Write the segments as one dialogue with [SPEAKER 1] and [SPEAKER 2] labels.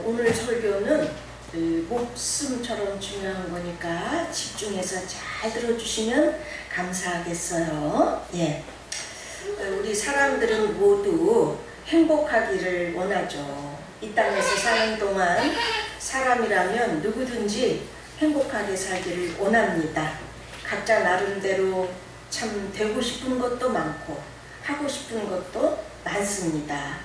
[SPEAKER 1] 오늘 설교는 목숨처럼 중요한 거니까 집중해서 잘 들어주시면 감사하겠어요. 예. 우리 사람들은 모두 행복하기를 원하죠. 이 땅에서 사는 동안 사람이라면 누구든지 행복하게 살기를 원합니다. 각자 나름대로 참 되고 싶은 것도 많고 하고 싶은 것도 많습니다.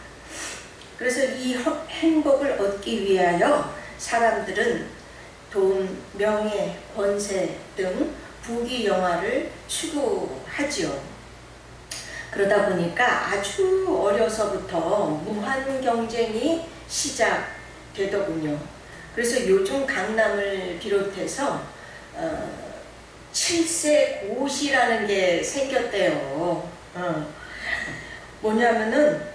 [SPEAKER 1] 그래서 이 행복을 얻기 위하여 사람들은 돈, 명예, 권세 등 부귀영화를 추구하지요. 그러다 보니까 아주 어려서부터 무한 경쟁이 시작되더군요. 그래서 요즘 강남을 비롯해서 7세 고시라는 게 생겼대요. 뭐냐면은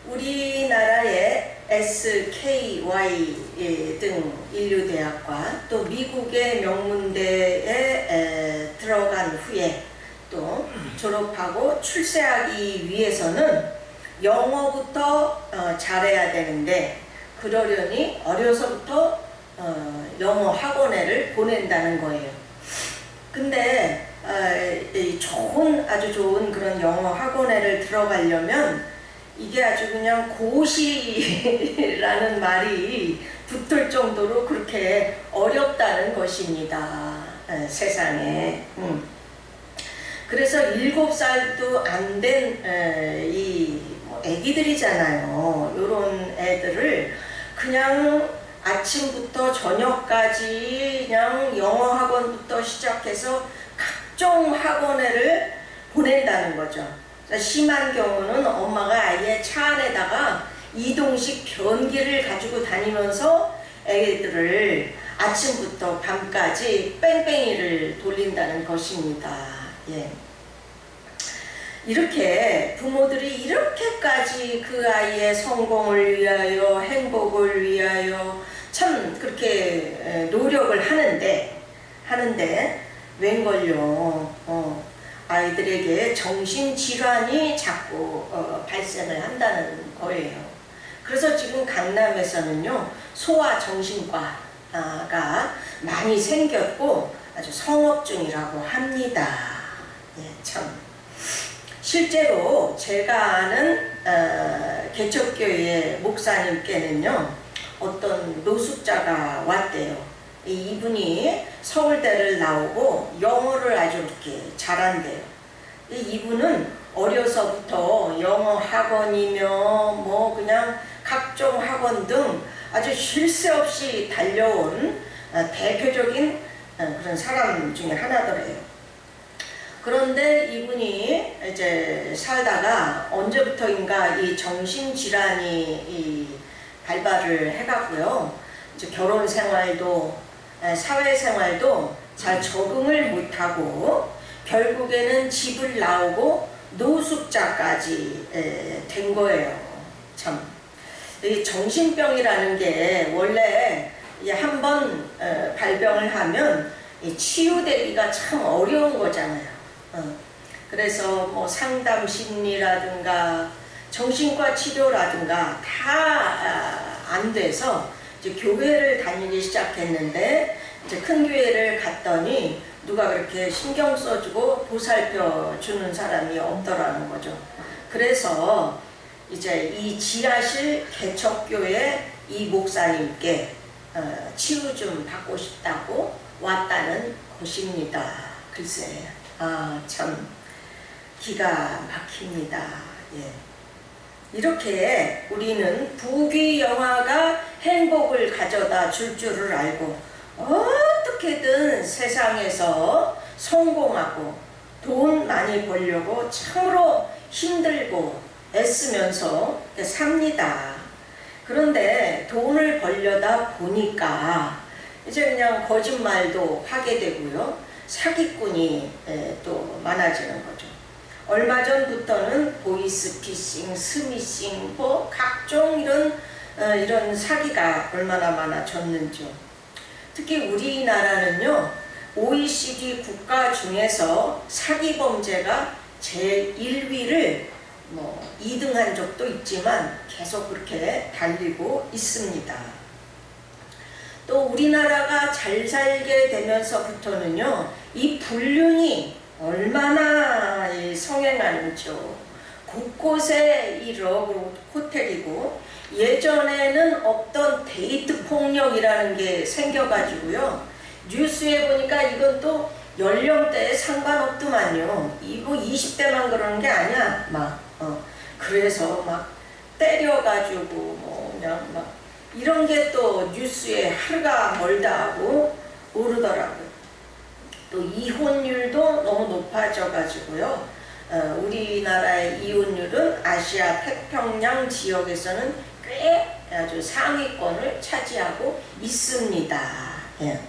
[SPEAKER 1] 우리나라의 SKY 등 인류대학과 또 미국의 명문대에 들어간 후에 또 졸업하고 출세하기 위해서는 영어부터 잘해야 되는데 그러려니 어려서부터 영어 학원회를 보낸다는 거예요. 근데 아주 좋은 그런 영어 학원회를 들어가려면 이게 아주 그냥 고시라는 말이 붙을 정도로 그렇게 어렵다는 것입니다. 세상에. 그래서 7살도 안 된 애기들이잖아요. 요런 애들을 그냥 아침부터 저녁까지 그냥 영어 학원부터 시작해서 각종 학원회를 보낸다는 거죠. 심한 경우는 엄마가 아예 차 안에다가 이동식 변기를 가지고 다니면서 애들을 아침부터 밤까지 뺑뺑이를 돌린다는 것입니다. 예. 이렇게 부모들이 이렇게까지 그 아이의 성공을 위하여 행복을 위하여 참 그렇게 노력을 하는데 웬걸요 아이들에게 정신질환이 자꾸 발생을 한다는 거예요. 그래서 지금 강남에서는요 소아정신과가 많이 생겼고 아주 성업 중이라고 합니다. 예, 참 실제로 제가 아는 개척교회 목사님께는요 어떤 노숙자가 왔대요. 이분이 서울대를 나오고 영어를 아주 이렇게 잘한대요. 이분은 어려서부터 영어 학원이며 뭐 그냥 각종 학원 등 아주 쉴 새 없이 달려온 대표적인 그런 사람 중에 하나더래요. 그런데 이분이 이제 살다가 언제부터인가 이 정신질환이 발발을 해갖고요. 이제 결혼 생활도 사회생활도 잘 적응을 못하고 결국에는 집을 나오고 노숙자까지 된 거예요. 참, 이 정신병이라는 게 원래 한번 발병을 하면 치유되기가 참 어려운 거잖아요. 그래서 뭐 상담 심리라든가 정신과 치료라든가 다 안 돼서 이제 교회를 다니기 시작했는데 이제 큰 교회를 갔더니 누가 그렇게 신경 써주고 보살펴 주는 사람이 없더라는 거죠. 그래서 이제 이 지하실 개척교회 이 목사님께 치유 좀 받고 싶다고 왔다는 것입니다. 글쎄, 참 기가 막힙니다. 예. 이렇게 우리는 부귀영화가 행복을 가져다 줄 줄을 알고 어떻게든 세상에서 성공하고 돈 많이 벌려고 참으로 힘들고 애쓰면서 삽니다. 그런데 돈을 벌려다 보니까 이제 그냥 거짓말도 하게 되고요. 사기꾼이 또 많아지는 거죠. 얼마 전부터는 보이스피싱, 스미싱, 뭐 각종 이런 사기가 얼마나 많아졌는지요. 특히 우리나라는요, OECD 국가 중에서 사기 범죄가 제1위를 2등한 적도 있지만 계속 그렇게 달리고 있습니다. 또 우리나라가 잘 살게 되면서부터는요, 이 불륜이 얼마나 성행하는지요. 곳곳에 이 러브 호텔이고, 예전에는 없던 데이트 폭력이라는 게 생겨가지고요. 뉴스에 보니까 이건 또 연령대에 상관없더만요. 이거 20대만 그러는 게 아니야. 그래서 막 때려가지고 뭐 그냥 막 이런 게 또 뉴스에 하루가 멀다 하고 오르더라고요. 또 이혼율도 너무 높아져가지고요. 우리나라의 이혼율은 아시아 태평양 지역에서는 꽤 아주 상위권을 차지하고 있습니다. 예.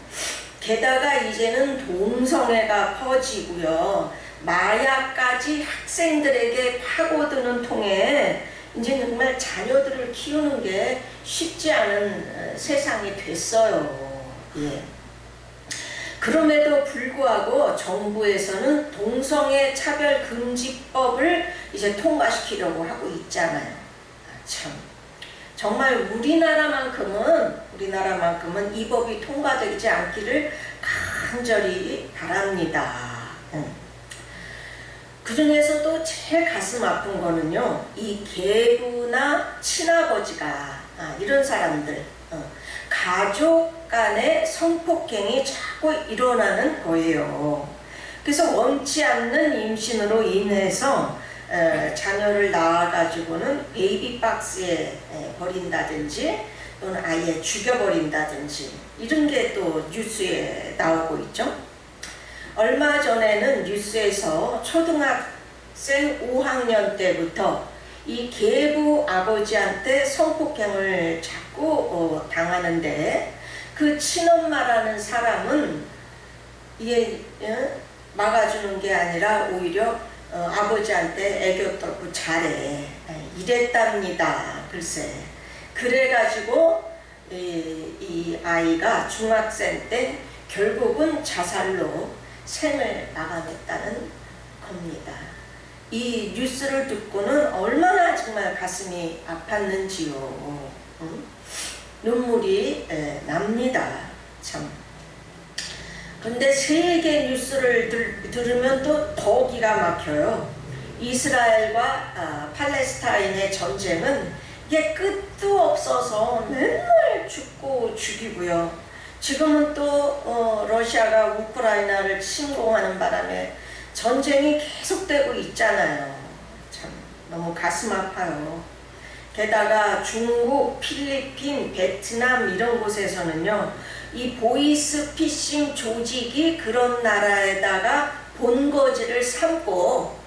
[SPEAKER 1] 게다가 이제는 동성애가 퍼지고요. 마약까지 학생들에게 파고드는 통에 이제 정말 자녀들을 키우는 게 쉽지 않은 세상이 됐어요. 예. 그럼에도 불구하고 정부에서는 동성애 차별금지법을 이제 통과시키려고 하고 있잖아요. 참. 정말 우리나라만큼은 이 법이 통과되지 않기를 간절히 바랍니다. 그 중에서도 제일 가슴 아픈 거는요, 이 계부나 친아버지가 이런 사람들, 가족 간의 성폭행이 자꾸 일어나는 거예요. 그래서 원치 않는 임신으로 인해서 자녀를 낳아가지고는 베이비박스에 버린다든지 또는 아예 죽여버린다든지 이런 게 또 뉴스에 나오고 있죠. 얼마 전에는 뉴스에서 초등학생 5학년 때부터 이 계부 아버지한테 성폭행을 자꾸 당하는데, 그 친엄마라는 사람은 이게 막아주는 게 아니라 오히려 아버지한테 애교 떨고 잘해 이랬답니다. 글쎄. 그래가지고 이 아이가 중학생 때 결국은 자살로 생을 마감했다는 겁니다. 이 뉴스를 듣고는 얼마나 정말 가슴이 아팠는지요. 눈물이 납니다. 참. 근데 세계 뉴스를 들으면 또 더 기가 막혀요. 이스라엘과 팔레스타인의 전쟁은 이게 끝도 없어서 맨날 죽고 죽이고요. 지금은 또 러시아가 우크라이나를 침공하는 바람에 전쟁이 계속되고 있잖아요. 참 너무 가슴 아파요. 게다가 중국, 필리핀, 베트남 이런 곳에서는요, 이 보이스피싱 조직이 그런 나라에다가 본거지를 삼고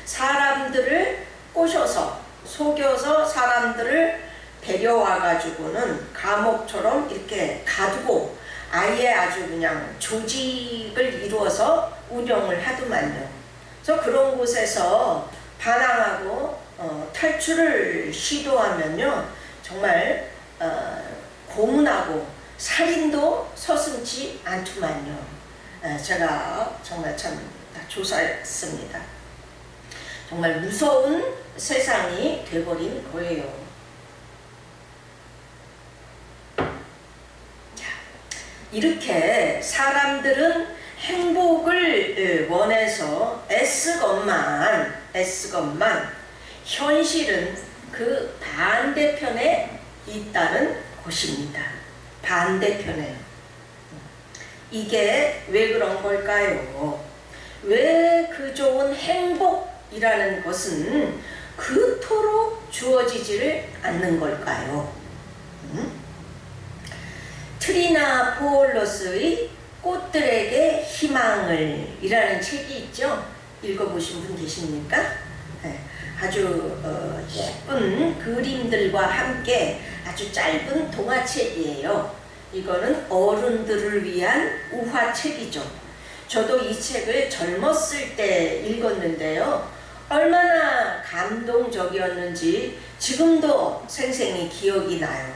[SPEAKER 1] 사람들을 꼬셔서 속여서 사람들을 데려와 가지고는 감옥처럼 이렇게 가두고 아예 아주 그냥 조직을 이루어서 운영을 하더만요. 그래서 그런 곳에서 반항하고 탈출을 시도하면요, 정말 고문하고 살인도 서슴지 않더만요. 제가 정말 참 조사했습니다. 정말 무서운 세상이 돼버린 거예요. 이렇게 사람들은 행복을 원해서 애쓰건만 현실은 그 반대편에 있다는 것입니다. 반대편에. 이게 왜 그런 걸까요? 왜 그 좋은 행복이라는 것은 그토록 주어지지를 않는 걸까요? 트리나 포올로스의 꽃들에게 희망을 이라는 책이 있죠. 읽어보신 분 계십니까? 네. 아주 예쁜 그림들과 함께 아주 짧은 동화책이에요. 이거는 어른들을 위한 우화책이죠. 저도 이 책을 젊었을 때 읽었는데요. 얼마나 감동적이었는지 지금도 생생히 기억이 나요.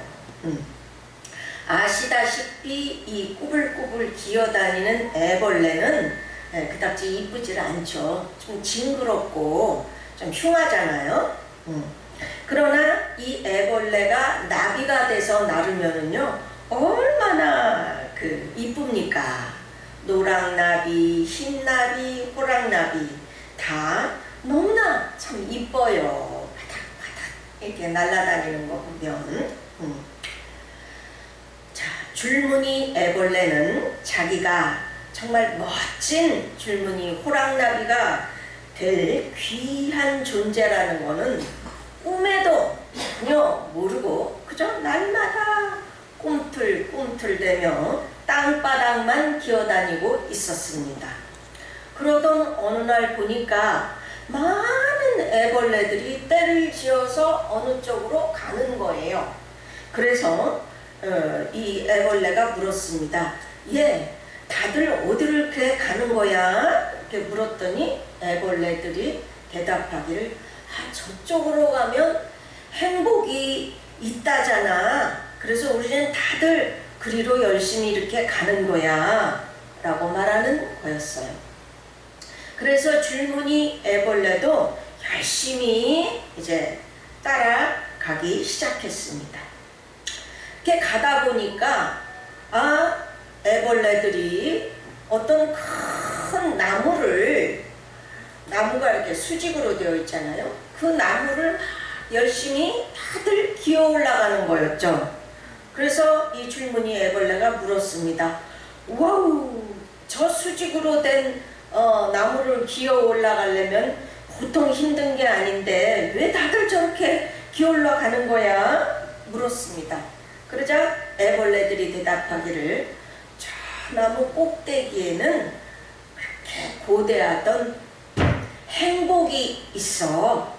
[SPEAKER 1] 아시다시피 이 꾸불꾸불 기어다니는 애벌레는 그닥지 이쁘질 않죠. 좀 징그럽고 좀 흉하잖아요. 그러나 이 애벌레가 나비가 돼서 나르면은요, 얼마나 이쁩니까? 노랑나비, 흰나비, 호랑나비 다 너무나 참 이뻐요. 바닥바닥 이렇게 날아다니는 거 보면. 자, 줄무늬 애벌레는 자기가 정말 멋진 줄무늬 호랑나비가 될 귀한 존재라는 거는 꿈에도 전혀 모르고 그저 날마다 꿈틀꿈틀대며 땅바닥만 기어다니고 있었습니다. 그러던 어느 날 보니까 많은 애벌레들이 떼를 지어서 어느 쪽으로 가는 거예요. 그래서 이 애벌레가 물었습니다. 예, 다들 어디를 이렇게 가는 거야? 이렇게 물었더니 애벌레들이 대답하기를 저쪽으로 가면 행복이 있다잖아. 그래서 우리는 다들 그리로 열심히 이렇게 가는 거야 라고 말하는 거였어요. 그래서 줄무늬 애벌레도 열심히 이제 따라가기 시작했습니다. 이렇게 가다 보니까 애벌레들이 어떤 큰 나무가 이렇게 수직으로 되어 있잖아요. 그 나무를 열심히 다들 기어 올라가는 거였죠. 그래서 이 줄무늬 애벌레가 물었습니다. 와우, 저 수직으로 된 나무를 기어 올라가려면 보통 힘든 게 아닌데 왜 다들 저렇게 기어 올라가는 거야? 물었습니다. 그러자 애벌레들이 대답하기를 저 나무 꼭대기에는 그렇게 고대하던 행복이 있어.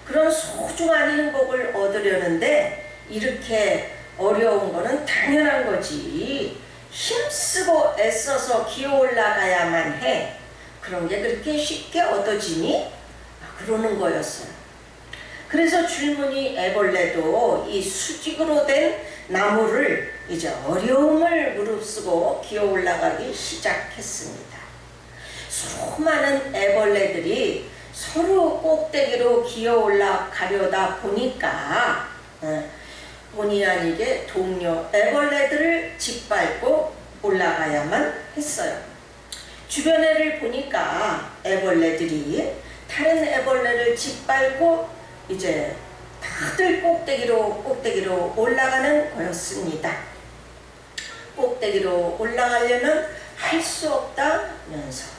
[SPEAKER 1] 그런 소중한 행복을 얻으려는데 이렇게 어려운 거는 당연한 거지. 힘쓰고 애써서 기어 올라가야만 해. 그런 게 그렇게 쉽게 얻어지니? 그러는 거였어요. 그래서 줄무늬 애벌레도 이 수직으로 된 나무를 이제 어려움을 무릅쓰고 기어 올라가기 시작했습니다. 수많은 애벌레들이 서로 꼭대기로 기어 올라가려다 보니까 본의 아니게 동료 애벌레들을 짓밟고 올라가야만 했어요. 주변에를 보니까 애벌레들이 다른 애벌레를 짓밟고 이제 다들 꼭대기로 올라가는 거였습니다. 꼭대기로 올라가려면 할 수 없다면서.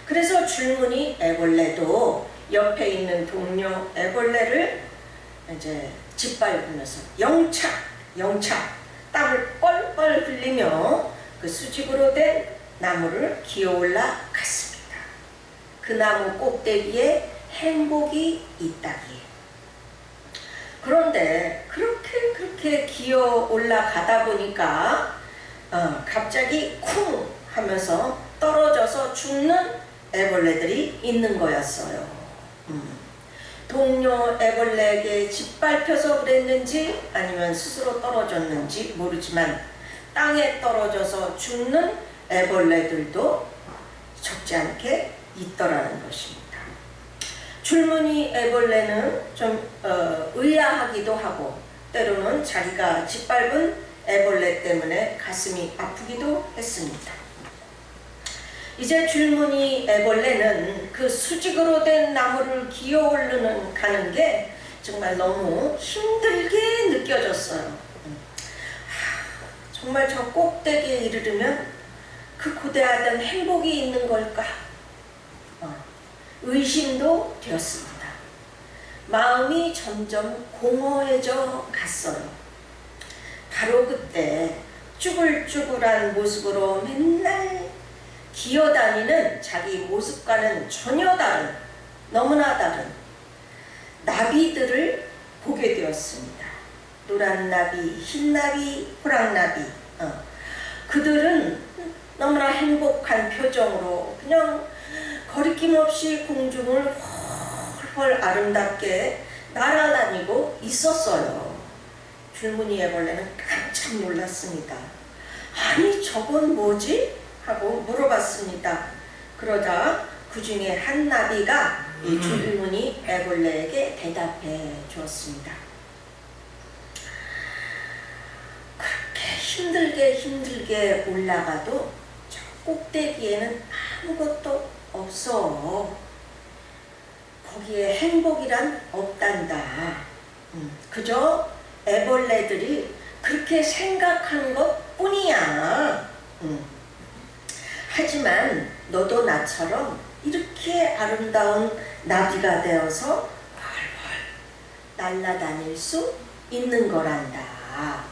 [SPEAKER 1] 그래서 줄무늬 애벌레도 옆에 있는 동료 애벌레를 이제 짓밟으면서 영착 땀을 뻘뻘 흘리며 그 수직으로 된 나무를 기어 올라갔습니다. 그 나무 꼭대기에 행복이 있다기에. 그런데 그렇게 기어 올라가다 보니까 갑자기 쿵 하면서 떨어져서 죽는 애벌레들이 있는 거였어요. 동료 애벌레에게 짓밟혀서 그랬는지 아니면 스스로 떨어졌는지 모르지만 땅에 떨어져서 죽는 애벌레들도 적지 않게 있더라는 것입니다. 줄무늬 애벌레는 좀 의아하기도 하고 때로는 자기가 짓밟은 애벌레 때문에 가슴이 아프기도 했습니다. 이제 줄무늬 애벌레는 그 수직으로 된 나무를 기어 가는 게 정말 너무 힘들게 느껴졌어요. 정말 저 꼭대기에 이르려면 그 고대하던 행복이 있는 걸까? 의심도 되었습니다. 마음이 점점 공허해져 갔어요. 바로 그때 쭈글쭈글한 모습으로 맨날 기어다니는 자기 모습과는 전혀 다른, 너무나 다른 나비들을 보게 되었습니다. 노란 나비, 흰 나비, 호랑나비. 그들은 너무나 행복한 표정으로 그냥 거리낌 없이 공중을 훨훨 아름답게 날아다니고 있었어요. 줄무늬 애벌레는 깜짝 놀랐습니다. 아니 저건 뭐지? 하고 물어봤습니다. 그러자 그 중에 한 나비가 이 줄무늬 애벌레에게 대답해 주었습니다. 힘들게 올라가도 저 꼭대기에는 아무것도 없어. 거기에 행복이란 없단다. 그저 애벌레들이 그렇게 생각하는 것 뿐이야. 하지만 너도 나처럼 이렇게 아름다운 나비가 되어서 활활 날아다닐 수 있는 거란다.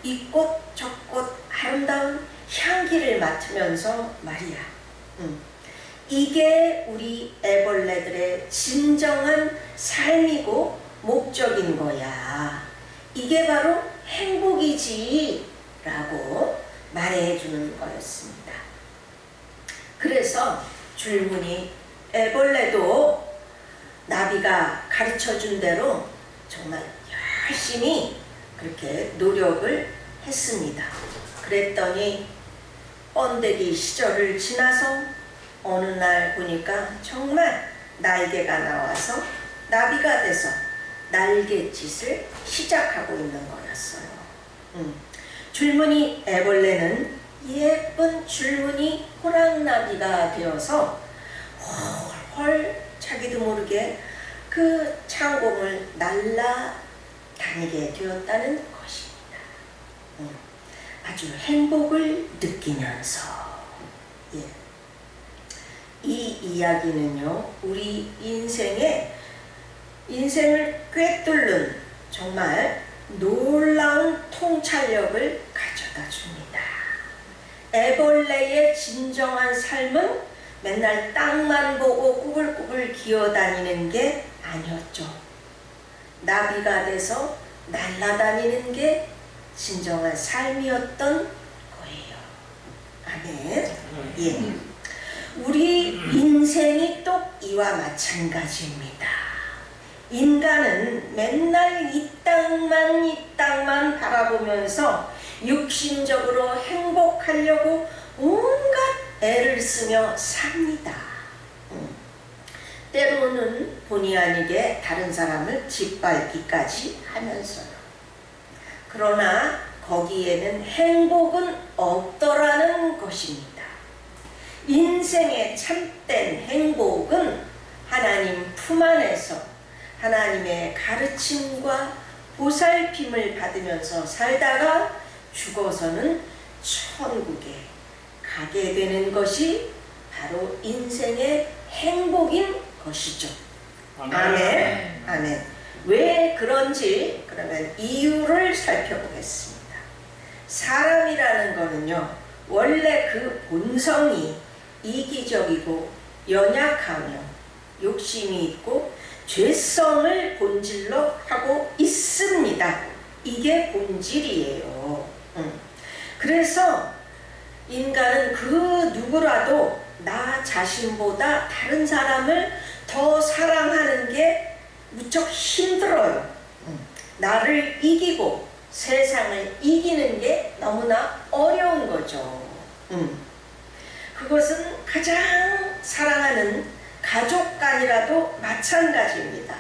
[SPEAKER 1] 이 꽃 저 꽃 아름다운 향기를 맡으면서 말이야. 이게 우리 애벌레들의 진정한 삶이고 목적인 거야. 이게 바로 행복이지 라고 말해주는 거였습니다. 그래서 줄무늬 애벌레도 나비가 가르쳐준 대로 정말 열심히 그렇게 노력을 했습니다. 그랬더니 번데기 시절을 지나서 어느 날 보니까 정말 날개가 나와서 나비가 돼서 날갯짓을 시작하고 있는 거였어요. 줄무늬 애벌레는 예쁜 줄무늬 호랑나비가 되어서 헐헐 자기도 모르게 그 창공을 날아다니게 되었다는 것입니다. 아주 행복을 느끼면서. 예. 이 이야기는요, 우리 인생을 꿰뚫는 정말 놀라운 통찰력을 가져다 줍니다. 애벌레의 진정한 삶은 맨날 땅만 보고 꾸불꾸불 기어다니는 게 아니었죠. 나비가 돼서 날아다니는 게 진정한 삶이었던 거예요. 아멘. 예. 우리 인생이 또 이와 마찬가지입니다. 인간은 맨날 이 땅만 바라보면서 육신적으로 행복하려고 온갖 애를 쓰며 삽니다. 때로는 본의 아니게 다른 사람을 짓밟기까지 하면서요. 그러나 거기에는 행복은 없더라는 것입니다. 인생의 참된 행복은 하나님 품 안에서 하나님의 가르침과 보살핌을 받으면서 살다가 죽어서는 천국에 가게 되는 것이 바로 인생의 행복인 것이죠. 아멘. 아멘. 왜 그런지 그러면 이유를 살펴보겠습니다. 사람이라는 거는요, 원래 그 본성이 이기적이고 연약하며 욕심이 있고 죄성을 본질로 하고 있습니다. 이게 본질이에요. 그래서 인간은 그 누구라도 나 자신보다 다른 사람을 더 사랑하는 게 무척 힘들어요. 나를 이기고 세상을 이기는 게 너무나 어려운 거죠. 그것은 가장 사랑하는 가족 간이라도 마찬가지입니다.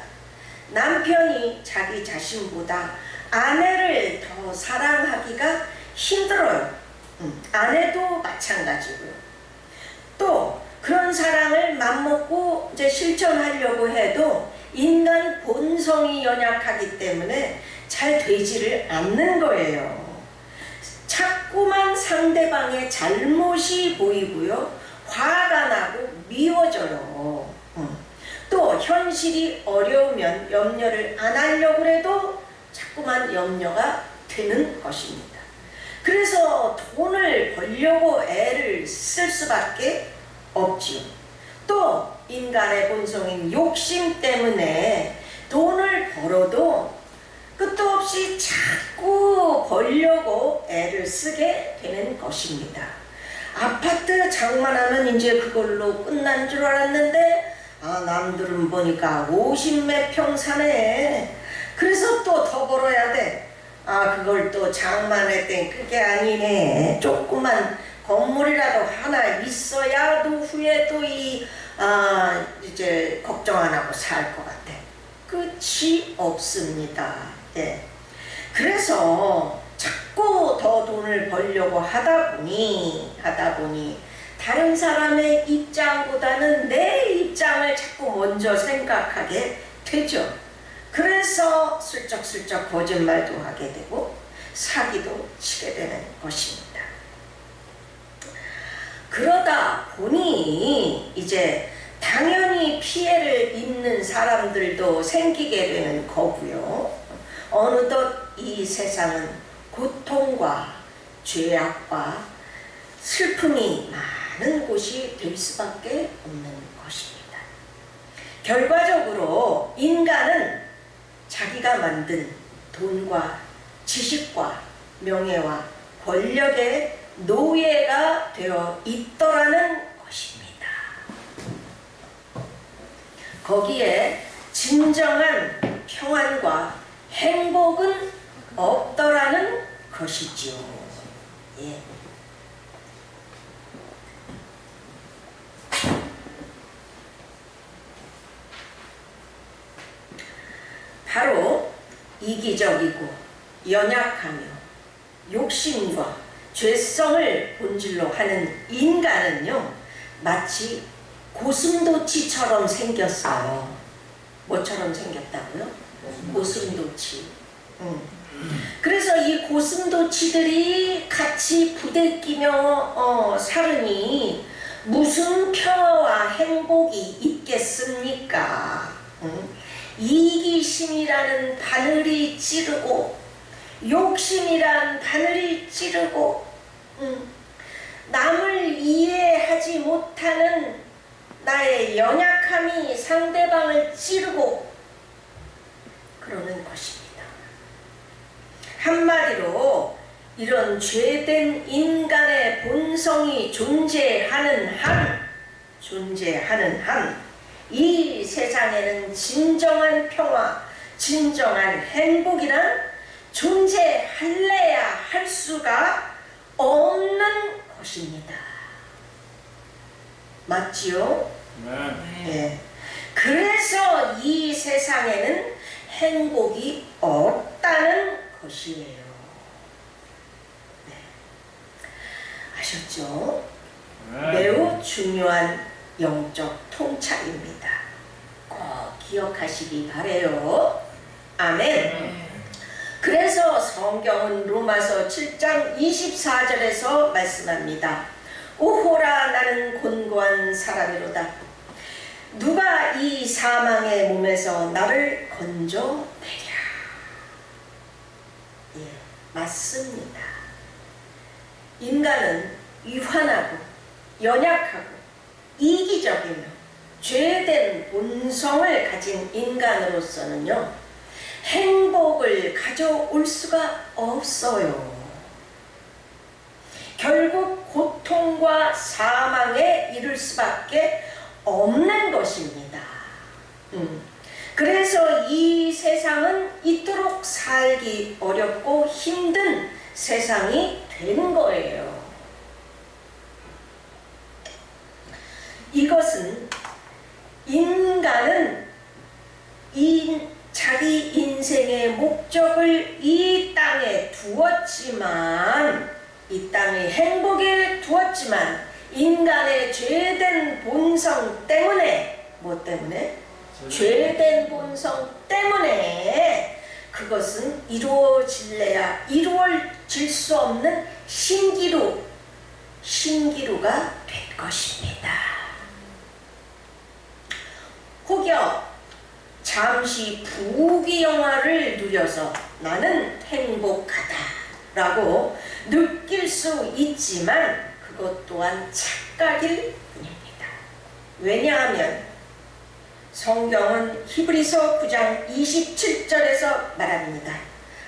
[SPEAKER 1] 남편이 자기 자신보다 아내를 더 사랑하기가 힘들어요. 아내도 마찬가지고요. 또 그런 사랑을 맘먹고 이제 실천하려고 해도 인간 본성이 연약하기 때문에 잘 되지를 않는 거예요. 자꾸만 상대방의 잘못이 보이고요. 화가 나고 미워져요. 또 현실이 어려우면 염려를 안 하려고 해도 자꾸만 염려가 되는 것입니다. 그래서 돈을 벌려고 애를 쓸 수밖에 없지요. 또 인간의 본성인 욕심 때문에 돈을 벌어도 끝도 없이 자꾸 벌려고 애를 쓰게 되는 것입니다. 아파트 장만하면 이제 그걸로 끝난 줄 알았는데 남들은 보니까 50몇 평 사네. 그래서 또 더 벌어야 돼. 그걸 또 장만했더니 그게 아니네. 조그만 건물이라도 하나 있어야 노후에 또 이제 걱정 안 하고 살 것 같아. 끝이 없습니다. 예. 그래서 자꾸 자꾸 더 돈을 벌려고 하다 보니 다른 사람의 입장보다는 내 입장을 자꾸 먼저 생각하게 되죠. 그래서 슬쩍슬쩍 거짓말도 하게 되고 사기도 치게 되는 것입니다. 그러다 보니 이제 당연히 피해를 입는 사람들도 생기게 되는 거고요. 어느덧 이 세상은 고통과 죄악과 슬픔이 많은 곳이 될 수밖에 없는 것입니다. 결과적으로 인간은 자기가 만든 돈과 지식과 명예와 권력의 노예가 되어 있더라는 것입니다. 거기에 진정한 평안과 행복은 없더라는 것이지요. 예. 바로 이기적이고 연약하며 욕심과 죄성을 본질로 하는 인간은요, 마치 고슴도치처럼 생겼어요. 뭐처럼 생겼다고요? 고슴도치. 그래서 이 고슴도치들이 같이 부대끼며 살으니 무슨 평화와 행복이 있겠습니까? 이기심이라는 바늘이 찌르고 욕심이란 바늘이 찌르고 남을 이해하지 못하는 나의 연약함이 상대방을 찌르고 그러는 것입니다. 한마디로 이런 죄된 인간의 본성이 존재하는 한 이 세상에는 진정한 평화, 진정한 행복이란 존재할래야 할 수가 없는 것입니다. 맞지요? 네. 그래서 이 세상에는 행복이 없다는 것이에요. 네. 아셨죠? 매우 중요한 영적 통찰입니다. 꼭 기억하시기 바래요. 아멘. 그래서 성경은 로마서 7장 24절에서 말씀합니다. 오호라 나는 곤고한 사람이로다. 누가 이 사망의 몸에서 나를 건져내랴. 예, 맞습니다. 인간은 유한하고 연약하고 이기적이며 죄된 본성을 가진 인간으로서는요, 행복을 가져올 수가 없어요. 결국 고통과 사망에 이를 수밖에 없는 것입니다. 그래서 이 세상은 이토록 살기 어렵고 힘든 세상이 된 거예요. 이것은 인간은 자기 인생의 목적을 이 땅에 두었지만, 이 땅의 행복에 두었지만 인간의 죄된 본성 때문에, 뭐 때문에? 죄된 본성 때문에 그것은 이루어질래야 이루어질 수 없는 신기루가 될 것입니다. 혹여 잠시 부귀영화를 누려서 나는 행복하다 라고 느낄 수 있지만 그것 또한 착각일 뿐입니다. 왜냐하면 성경은 히브리서 9장 27절에서 말합니다.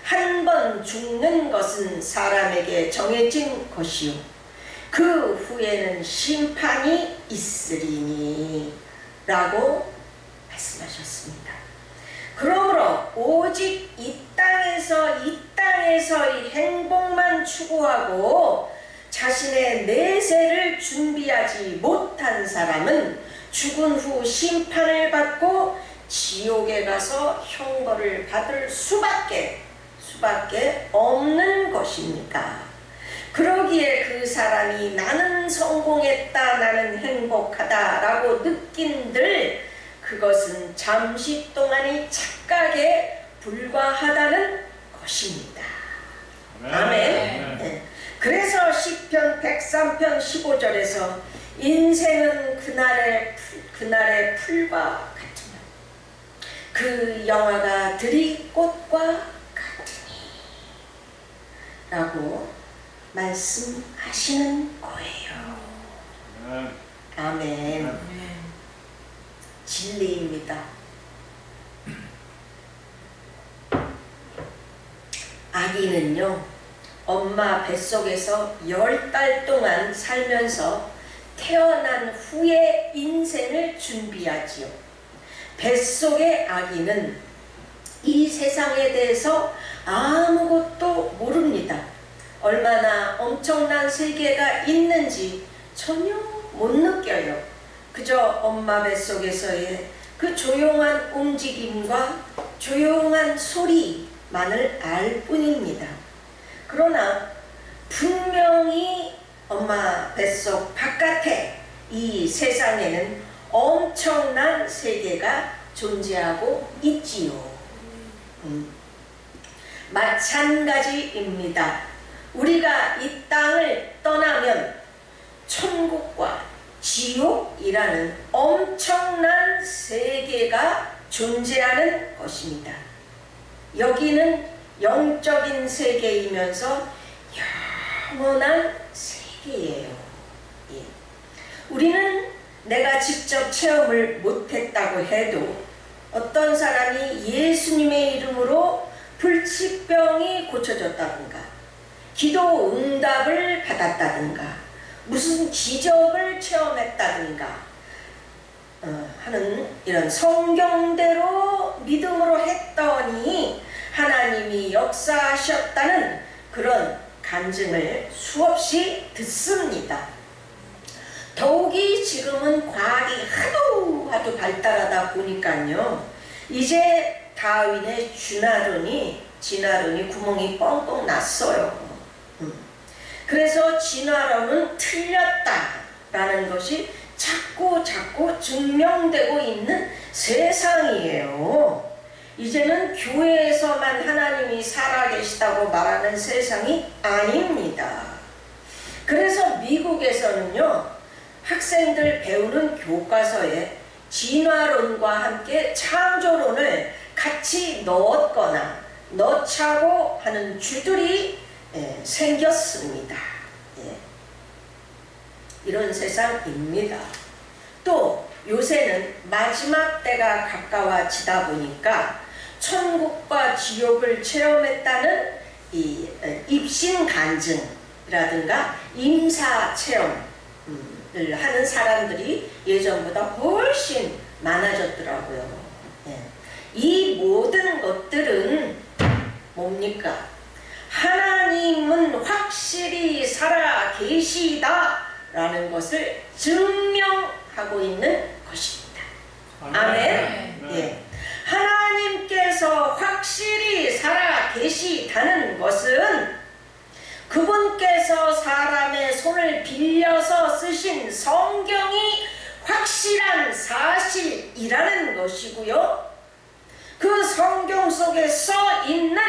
[SPEAKER 1] 한 번 죽는 것은 사람에게 정해진 것이요 그 후에는 심판이 있으리니 라고 말씀하셨습니다. 그러므로 오직 이 땅에서의 행복만 추구하고 자신의 내세를 준비하지 못한 사람은 죽은 후 심판을 받고 지옥에 가서 형벌을 받을 수밖에 수밖에 없는 것입니다. 그러기에 그 사람이 나는 성공했다, 나는 행복하다 라고 느낀들 그것은 잠시 동안의 착각에 불과하다는 것입니다. 아멘. 네. 그래서 시편 103편 15절에서 인생은 그날의 풀과 같으며 그 영화가 들이꽃과 같으니 라고 말씀하시는 거예요. 아멘. 진리입니다. 아기는요, 엄마 뱃속에서 10달 동안 살면서 태어난 후에 인생을 준비하지요. 뱃속의 아기는 이 세상에 대해서 아무것도 모릅니다. 얼마나 엄청난 세계가 있는지 전혀 못 느껴요. 그저 엄마 뱃속에서의 그 조용한 움직임과 조용한 소리만을 알 뿐입니다. 그러나 분명히 엄마 뱃속 바깥에 이 세상에는 엄청난 세계가 존재하고 있지요. 마찬가지입니다. 우리가 이 땅을 떠나면 천국과 지옥이라는 엄청난 세계가 존재하는 것입니다. 여기는 영적인 세계이면서 영원한 세계예요. 예. 우리는 내가 직접 체험을 못했다고 해도 어떤 사람이 예수님의 이름으로 불치병이 고쳐졌다든가 기도 응답을 받았다든가 무슨 기적을 체험했다든가 하는 이런 성경대로 믿음으로 했더니 하나님이 역사하셨다는 그런 간증을 수없이 듣습니다. 더욱이 지금은 과학이 하도 발달하다 보니까요, 이제 다윈의 진화론이 구멍이 뻥뻥 났어요. 그래서 진화론은 틀렸다라는 것이 자꾸 증명되고 있는 세상이에요. 이제는 교회에서만 하나님이 살아계시다고 말하는 세상이 아닙니다. 그래서 미국에서는요, 학생들 배우는 교과서에 진화론과 함께 창조론을 같이 넣었거나 넣자고 하는 주들이 생겼습니다. 이런 세상입니다. 또 요새는 마지막 때가 가까워지다 보니까 천국과 지옥을 체험했다는 이 입신 간증이라든가 임사 체험을 하는 사람들이 예전보다 훨씬 많아졌더라고요. 이 모든 것들은 뭡니까? 하나님은 확실히 살아 계시다 라는 것을 증명하고 있는 것입니다. 아멘. 예. 하나님께서 확실히 살아 계시다는 것은 그분께서 사람의 손을 빌려서 쓰신 성경이 확실한 사실이라는 것이고요. 그 성경 속에 써 있는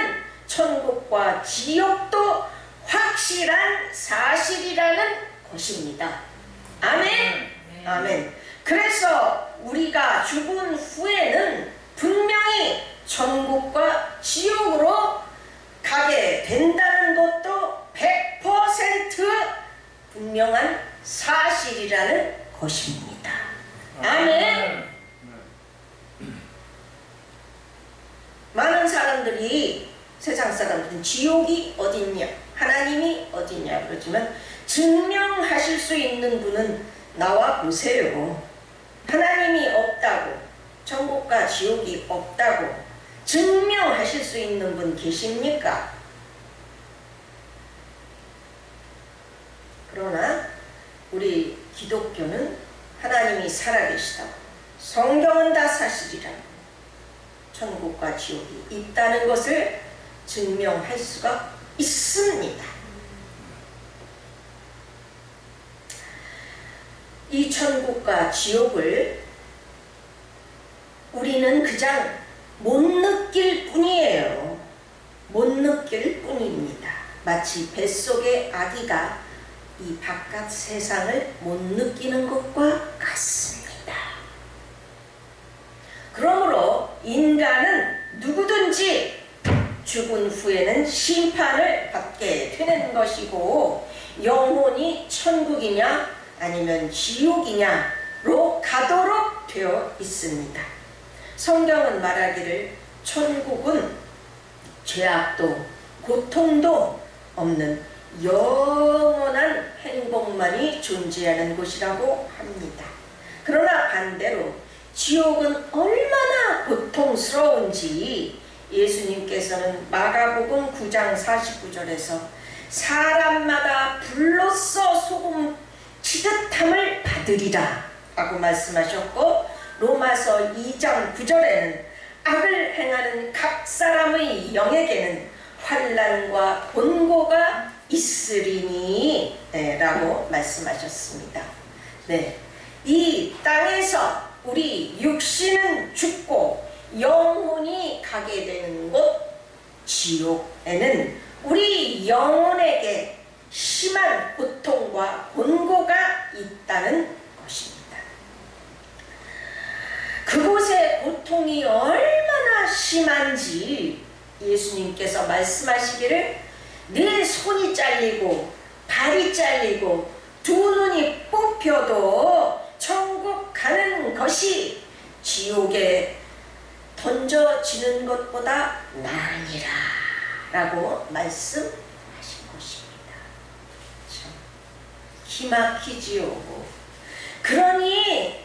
[SPEAKER 1] 천국과 지옥도 확실한 사실이라는 것입니다. 아멘. 아멘. 그래서 우리가 죽은 후에는 분명히 천국과 지옥으로 가게 된다는 것도 100% 분명한 사실이라는 것입니다. 아멘. 많은 사람들이, 세상 사람들은 지옥이 어딨냐, 하나님이 어딨냐 그러지만 증명하실 수 있는 분은 나와 보세요. 하나님이 없다고, 천국과 지옥이 없다고 증명하실 수 있는 분 계십니까? 그러나 우리 기독교는 하나님이 살아계시다고, 성경은 다 사실이라고, 천국과 지옥이 있다는 것을 증명할 수가 있습니다. 이 천국과 지옥을 우리는 그냥 못 느낄 뿐이에요. 못 느낄 뿐입니다. 마치 뱃속의 아기가 이 바깥 세상을 못 느끼는 것과 같습니다. 그러므로 인간은 누구든지 죽은 후에는 심판을 받게 되는 것이고, 영혼이 천국이냐 아니면 지옥이냐로 가도록 되어 있습니다. 성경은 말하기를 천국은 죄악도 고통도 없는 영원한 행복만이 존재하는 곳이라고 합니다. 그러나 반대로 지옥은 얼마나 고통스러운지 예수님께서는 마가복음 9장 49절에서 사람마다 불로써 소금 치듯함을 받으리라 라고 말씀하셨고, 로마서 2장 9절에는 악을 행하는 각 사람의 영에게는 환난과 곤고가 있으리니 라고 말씀하셨습니다. 네, 이 땅에서 우리 육신은 죽고 영혼이 가게 되는 곳 지옥에는 우리 영혼에게 심한 고통과 곤고가 있다는 것입니다. 그곳의 고통이 얼마나 심한지 예수님께서 말씀하시기를 내 손이 잘리고 발이 잘리고 두 눈이 뽑혀도 천국 가는 것이 지옥에 던져지는 것보다 나으니라 라고 말씀하신 것입니다. 참 기막히지요. 그러니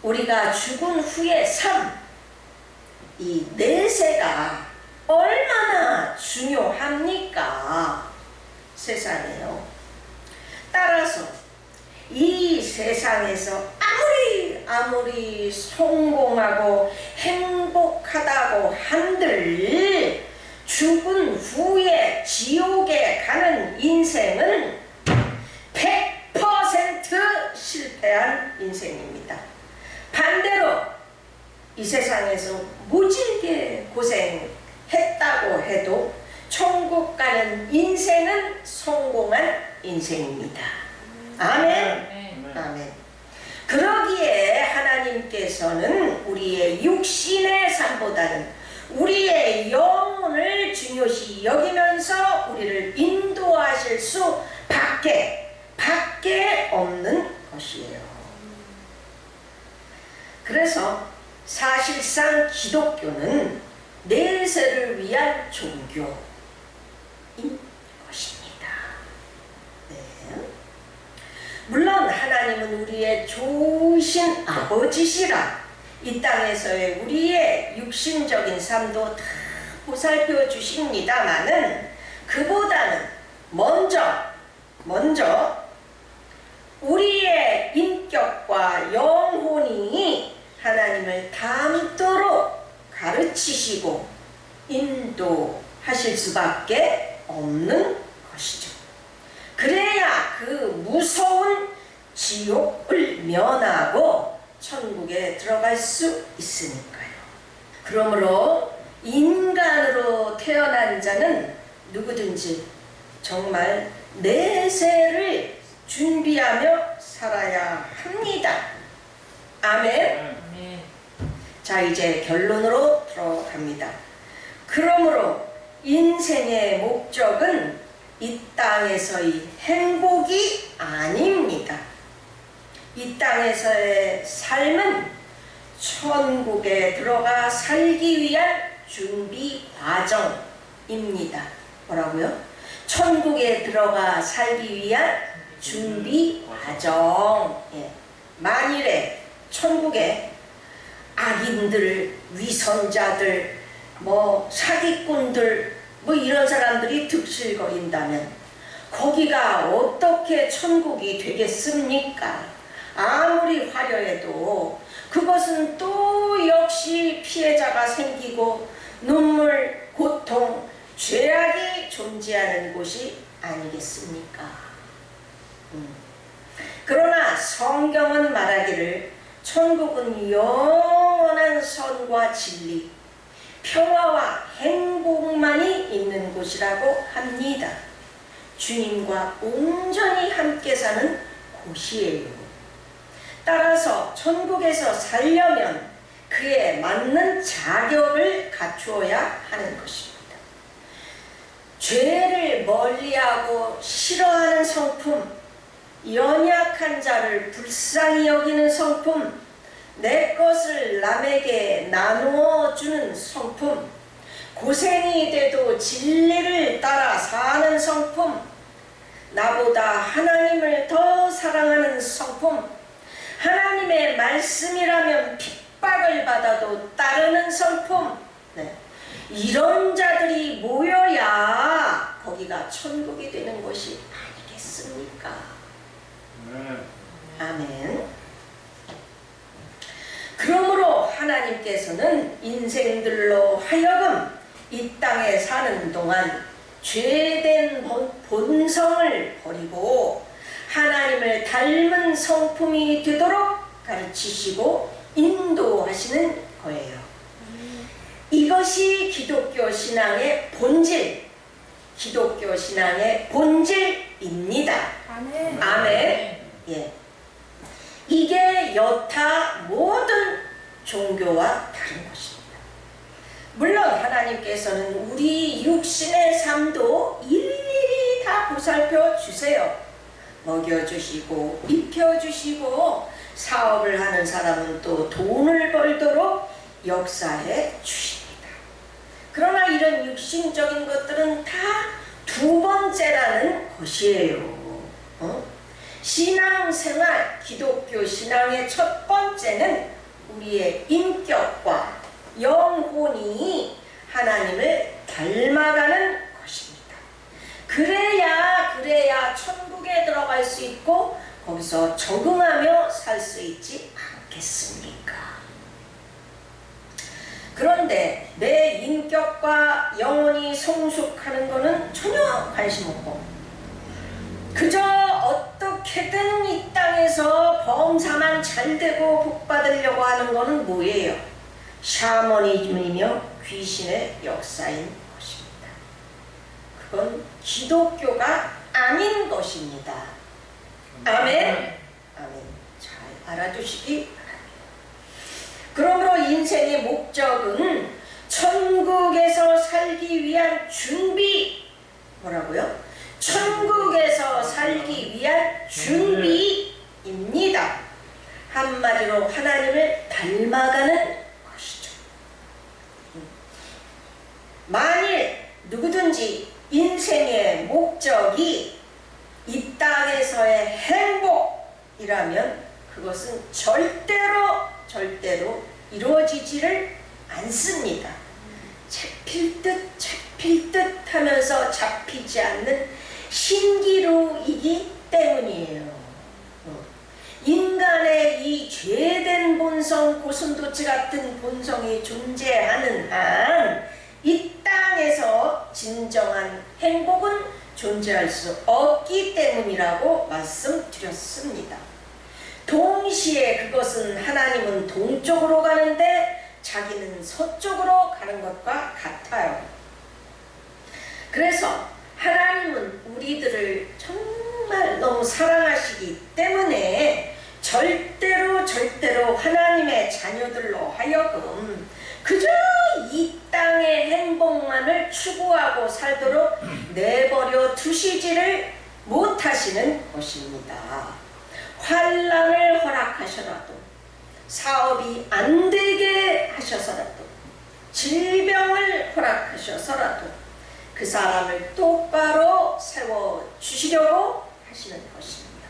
[SPEAKER 1] 우리가 죽은 후의 삶, 이 내세가 얼마나 중요합니까? 세상에요. 따라서 이 세상에서 아무리 성공하고 행복하다고 한들 죽은 후에 지옥에 가는 인생은 100% 실패한 인생입니다. 반대로 이 세상에서 무지개 고생했다고 해도 천국 가는 인생은 성공한 인생입니다. 아멘. 아멘. 그러기에 하나님께서는 우리의 육신의 삶보다는 우리의 영혼을 중요시 여기면서 우리를 인도하실 수밖에 없는 것이에요. 그래서 사실상 기독교는 내세를 위한 종교인 것입니다. 네. 물론 하나님은 우리의 좋으신 아버지시라 이 땅에서의 우리의 육신적인 삶도 다 보살펴 주십니다마는 그보다는 먼저 우리의 인격과 영혼이 하나님을 닮도록 가르치시고 인도하실 수밖에 없는 것이죠. 그래야 그 무서운 지옥을 면하고 천국에 들어갈 수 있으니까요. 그러므로 인간으로 태어난 자는 누구든지 정말 내세를 준비하며 살아야 합니다. 아멘. 자, 이제 결론으로 들어갑니다. 그러므로 인생의 목적은 이 땅에서의 행복이 아닙니다. 이 땅에서의 삶은 천국에 들어가 살기 위한 준비 과정입니다. 뭐라고요? 천국에 들어가 살기 위한 준비 과정. 예. 만일에 천국에 악인들, 위선자들, 사기꾼들, 이런 사람들이 득실거린다면 거기가 어떻게 천국이 되겠습니까? 아무리 화려해도 그것은 또 역시 피해자가 생기고 눈물 고통, 죄악이 존재하는 곳이 아니겠습니까? 그러나 성경은 말하기를 천국은 영원한 선과 진리, 평화와 행복만이 있는 곳이라고 합니다. 주님과 온전히 함께 사는 곳이에요. 따라서 천국에서 살려면 그에 맞는 자격을 갖추어야 하는 것입니다. 죄를 멀리하고 싫어하는 성품, 연약한 자를 불쌍히 여기는 성품, 내 것을 남에게 나누어 주는 성품, 고생이 돼도 진리를 따라 사는 성품, 나보다 하나님을 더 사랑하는 성품, 하나님의 말씀이라면 핍박을 받아도 따르는 성품, 이런 자들이 모여야 거기가 천국이 되는 것이 아니겠습니까? 아멘. 그러므로 하나님께서는 인생들로 하여금 이 땅에 사는 동안 죄된 본성을 버리고 하나님을 닮은 성품이 되도록 가르치시고 인도하시는 거예요. 이것이 기독교 신앙의 본질, 기독교 신앙의 본질입니다. 아멘. 아멘. 예. 이게 여타 모든 종교와 다른 것입니다. 물론 하나님께서는 우리 육신의 삶도 일일이 다 보살펴 주세요. 먹여주시고 입혀주시고 사업을 하는 사람은 또 돈을 벌도록 역사해 주십니다. 그러나 이런 육신적인 것들은 다 두 번째라는 것이에요. 신앙생활, 기독교 신앙의 첫 번째는 우리의 인격과 영혼이 하나님을 닮아가는 것입니다. 그래야 천국에 들어갈 수 있고 거기서 적응하며 살 수 있지 않겠습니까? 그런데 내 인격과 영혼이 성숙하는 것은 전혀 관심 없고 그저 어떻게든 이 땅에서 범사만 잘되고 복받으려고 하는 것은 뭐예요? 샤머니즘이며 귀신의 역사인 것입니다. 그건 기독교가 아닌 것입니다. 아멘? 아멘. 잘 알아두시기 바랍니다. 그러므로 인생의 목적은 천국에서 살기 위한 준비, 뭐라고요? 천국에서 살기 위한 준비입니다. 한마디로 하나님을 닮아가는 것이죠. 만일 누구든지 인생의 목적이 이 땅에서의 행복이라면 그것은 절대로 이루어지지를 않습니다. 잡힐 듯 하면서 잡히지 않는 신기루이기 때문이에요. 인간의 이 죄된 본성, 고슴도치 같은 본성이 존재하는 한 이 땅에서 진정한 행복은 존재할 수 없기 때문이라고 말씀드렸습니다. 동시에 그것은 하나님은 동쪽으로 가는데 자기는 서쪽으로 가는 것과 같아요. 그래서 하나님은 우리들을 정말 너무 사랑하시기 때문에 절대로 하나님의 자녀들로 하여금 그저 이 땅의 행복만을 추구하고 살도록 내버려 두시지를 못하시는 것입니다. 환난을 허락하셔라도, 사업이 안 되게 하셔서라도, 질병을 허락하셔서라도 그 사람을 똑바로 세워주시려고 하시는 것입니다.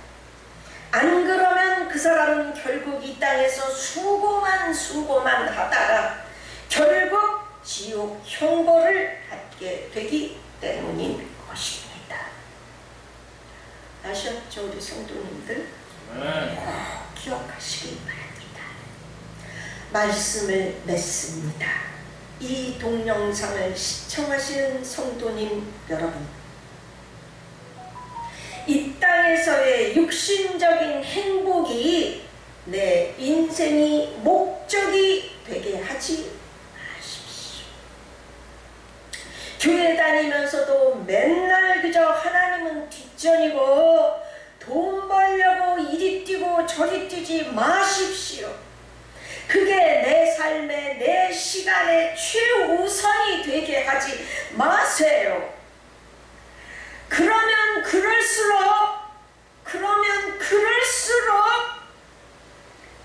[SPEAKER 1] 안 그러면 그 사람은 결국 이 땅에서 수고만 하다가 결국 지옥 형벌을 받게 되기 때문인 것입니다. 아셨죠, 우리 성도님들? 꼭 기억하시기 바랍니다. 말씀을 맺습니다. 이 동영상을 시청하시는 성도님 여러분, 이 땅에서의 육신적인 행복이 내 인생이 목적이 되게 하지 마십시오. 교회 다니면서도 맨날 그저 하나님은 뒷전이고 돈 벌려고 이리 뛰고 저리 뛰지 마십시오. 그게 내 삶의, 내 시간의 최우선이 되게 하지 마세요. 그러면 그럴수록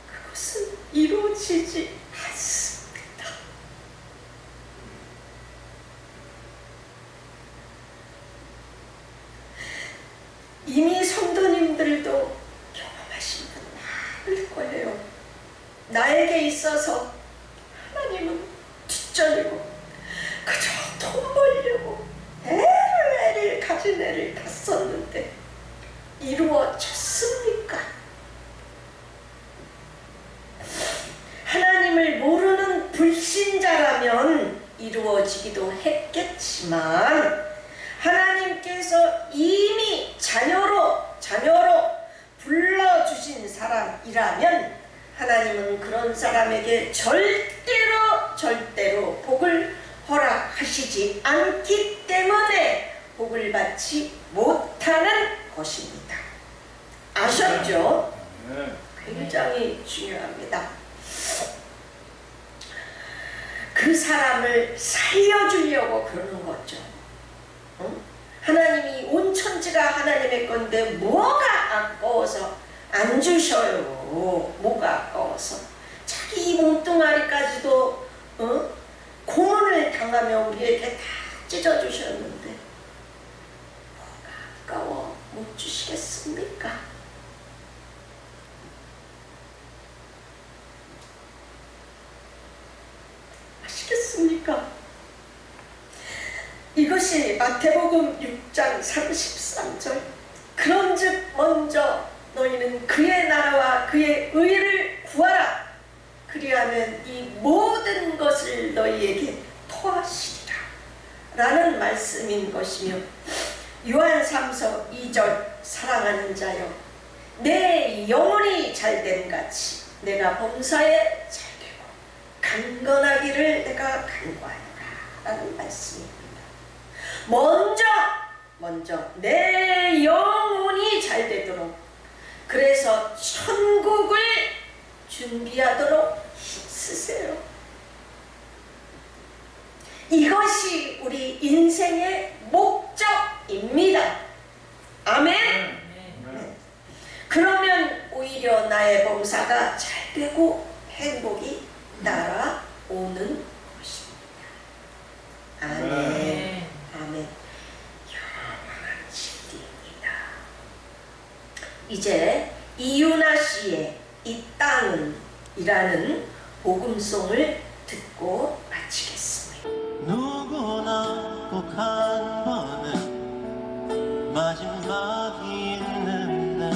[SPEAKER 1] 그것은 이루어지지 않습니다. 이미 성도님들도 경험하신 분 많을 거예요. 나에게 있어서 하나님은 뒷전이고 그저 돈 벌려고 애를 가진 애를 갔었는데 이루어졌습니까? 하나님을 모르는 불신자라면 이루어지기도 했겠지만 하나님께서 이미 자녀로 불러주신 사람이라면 하나님은 그런 사람에게 절대로 복을 허락하시지 않기 때문에 복을 받지 못하는 것입니다. 아셨죠? 굉장히 중요합니다. 그 사람을 살려주려고 그러는 거죠. 하나님이 온 천지가 하나님의 건데 뭐가 아까워서 안 주셔요. 뭐가 아까워서. 자기 몸뚱아리까지도 고문을 당하며 우리에게 다 찢어주셨는데 뭐가 아까워 못 주시겠습니까? 아시겠습니까? 이것이 마태복음 6장 33절. 그런즉 먼저 너희는 그의 나라와 그의 의를 구하라. 그리하면 이 모든 것을 너희에게 더하시리라 라는 말씀인 것이며, 요한 3서 2절 사랑하는 자여 내 영혼이 잘됨 같이 내가 범사에 잘되고 강건하기를 내가 간구하노라 라는 말씀입니다. 먼저 내 영혼이 잘되도록, 그래서 천국을 준비하도록 힘쓰세요. 이것이 우리 인생의 목적입니다. 아멘. 네. 그러면 오히려 나의 범사가 잘 되고 행복이 따라오는 것입니다. 아멘. 아멘. 영원한 진리입니다. 이제 이유나 씨의 이 땅은 이라는 복음송을 듣고 마치겠습니다.
[SPEAKER 2] 누구나 꼭 한 번은 마지막이 있는데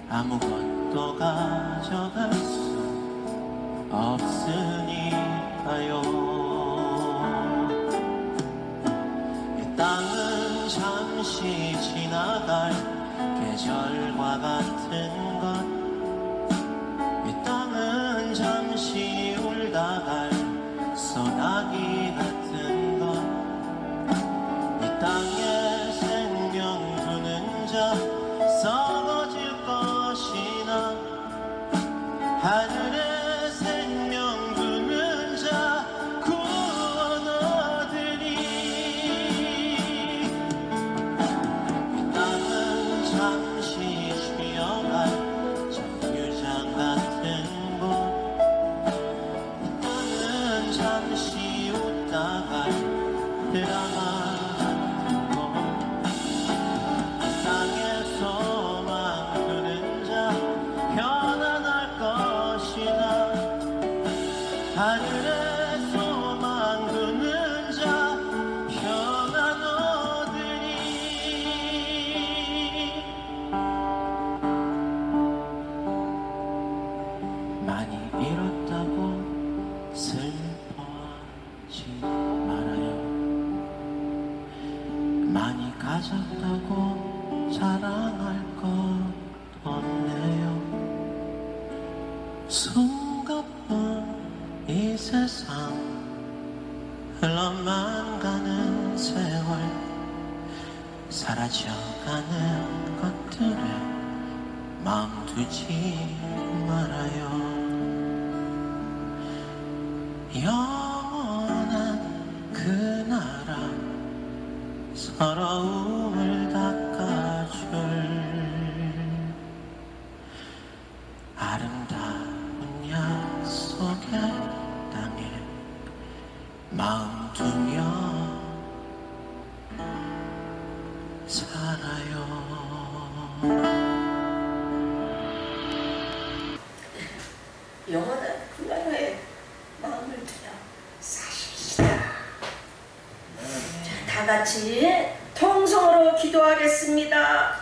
[SPEAKER 2] 아무것도 가져갈 수 없으니까요. 이 땅은 잠시 지나갈 계절과 같은 것, 잠시 울다 갈 소나기 같은 것, 이 땅에 생명 두는 자 썩어질 것이나 하늘에 생명 두는 자 구원 얻으리. 이 땅은 잠시 쉬어갈 정류장 같은 곳, 잠시 웃 숨가쁜 이 세상 흘러만 가는 세월 사라져가는 것들에 마음 두지 말아요. 영원한 그 나라 서러움을 닦아줄 아름다운 약속의 땅에 마음 두며 살아요.
[SPEAKER 1] 영원한 그 나라에 마음을 두며 사십시다. 자, 다 같이 통성으로 기도하겠습니다.